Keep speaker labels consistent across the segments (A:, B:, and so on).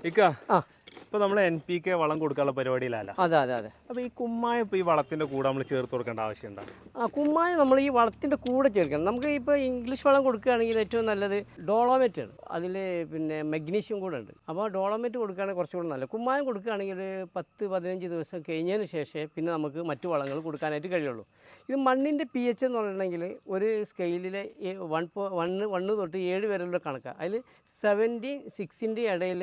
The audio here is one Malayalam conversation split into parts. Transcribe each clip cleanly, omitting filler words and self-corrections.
A: ഇക്ക ഇപ്പൊ നമ്മൾ NPK വളം കൊടുക്കാനുള്ള പരിപാടിയിലല്ല.
B: അതെ അതെ അതെ.
A: അപ്പോൾ ഈ കുമ്മായം ഇപ്പോൾ ഈ വളത്തിന്റെ കൂടെ നമ്മൾ ചേർത്ത് കൊടുക്കേണ്ട ആവശ്യമുണ്ടോ?
B: കുമ്മായം നമ്മൾ ഈ വളത്തിൻ്റെ കൂടെ ചേർക്കണം. നമുക്ക് ഇപ്പോൾ ഇംഗ്ലീഷ് വളം കൊടുക്കുകയാണെങ്കിൽ ഏറ്റവും നല്ലത് ഡോളോമേറ്റ് ആണ്. അതിൽ പിന്നെ മഗ്നീഷ്യം കൂടെ ഉണ്ട്. അപ്പോൾ ഡോളോമേറ്റ് കൊടുക്കുകയാണെങ്കിൽ കുറച്ചുകൂടെ നല്ലത്. കുമ്മായം കൊടുക്കുകയാണെങ്കിൽ 10-15 ദിവസം കഴിഞ്ഞതിന് ശേഷമേ പിന്നെ നമുക്ക് മറ്റു വളങ്ങൾ കൊടുക്കാനായിട്ട് കഴിയുള്ളൂ. ഇത് മണ്ണിൻ്റെ pH എന്ന് പറഞ്ഞിട്ടുണ്ടെങ്കിൽ ഒരു സ്കെയിലിൽ 1 തൊട്ട് 7 വരെയുള്ള കണക്കാണ്. അതിൽ 76ൻ്റെ ഇടയിൽ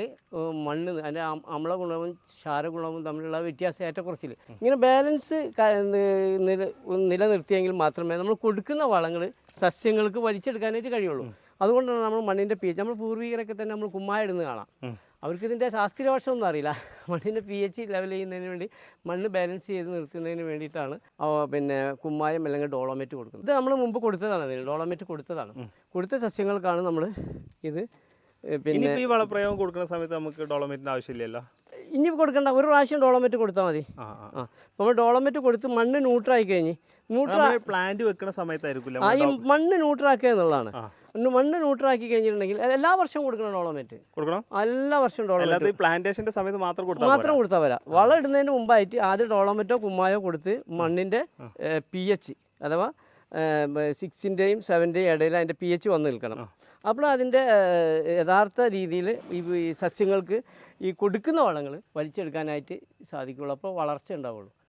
B: മണ്ണ് അതിൻ്റെ അമ്ലഗുണവും ക്ഷാരഗുണവും തമ്മിലുള്ള വ്യത്യാസം ഏറ്റക്കുറച്ചിൽ ഇങ്ങനെ ബാലൻസ് നിലനിർത്തിയെങ്കിൽ മാത്രമേ നമ്മൾ കൊടുക്കുന്ന വളങ്ങൾ സസ്യങ്ങൾക്ക് വലിച്ചെടുക്കാനായിട്ട് കഴിയുള്ളൂ. അതുകൊണ്ടാണ് നമ്മൾ മണ്ണിൻ്റെ pH നമ്മൾ പൂർവികരൊക്കെ തന്നെ നമ്മൾ കുമ്മായം ഇടുന്നത് കാണാം. അവർക്ക് ഇതിൻ്റെ ശാസ്ത്രീയ വശമൊന്നും അറിയില്ല. മണ്ണിൻ്റെ pH ലെവൽ ചെയ്യുന്നതിന് വേണ്ടി മണ്ണ് ബാലൻസ് ചെയ്ത് നിർത്തുന്നതിന് വേണ്ടിയിട്ടാണ് പിന്നെ കുമ്മായം അല്ലെങ്കിൽ ഡോളോമേറ്റ് കൊടുക്കുന്നത്. ഇത് നമ്മൾ മുമ്പ് കൊടുത്തതാണ്. അതിന് ഡോളോമേറ്റ് കൊടുത്തതാണ്. കൊടുത്ത സസ്യങ്ങൾക്കാണ് നമ്മൾ ഇത്
A: പിന്നെ ഈ വളപ്രയോഗം കൊടുക്കുന്ന സമയത്ത് നമുക്ക് ഡോളോമേറ്റിൻ്റെ ആവശ്യമില്ലല്ലോ.
B: ഇനി കൊടുക്കേണ്ട, ഒരു പ്രാവശ്യം ഡോളോമേറ്റ് കൊടുത്താൽ മതി. നമ്മൾ ഡോളോമേറ്റ് കൊടുത്ത് മണ്ണ് ന്യൂട്രായി കഴിഞ്ഞ്
A: പ്ലാന്റ് വെക്കുന്ന സമയത്തായിരിക്കില്ല
B: ഈ മണ്ണ് ന്യൂട്രാക്കുക എന്നുള്ളതാണ്. മണ്ണ് ന്യൂട്രാക്കി കഴിഞ്ഞിട്ടുണ്ടെങ്കിൽ എല്ലാ വർഷവും കൊടുക്കണം ഡോളോമേറ്റ്.
A: കൊടുക്കണം
B: എല്ലാ വർഷവും ഡോളോമേറ്റ്.
A: പ്ലാന്റേഷൻ്റെ സമയത്ത് മാത്രം
B: കൊടുത്താൽ വരാം. വളം ഇടുന്നതിന് മുമ്പായിട്ട് ആദ്യം ഡോളോമേറ്റോ കുമ്മായോ കൊടുത്ത് മണ്ണിൻ്റെ pH അഥവാ 6ൻ്റെയും 7ൻ്റെയും ഇടയിൽ അതിൻ്റെ pH വന്ന് നിൽക്കണം. അപ്പോൾ അതിൻ്റെ യഥാർത്ഥ രീതിയിൽ ഈ സസ്യങ്ങൾക്ക് ഈ കൊടുക്കുന്ന വളങ്ങൾ വലിച്ചെടുക്കാനായിട്ട് സാധിക്കുകയുള്ളൂ. അപ്പോൾ വളർച്ച ഉണ്ടാവുള്ളൂ.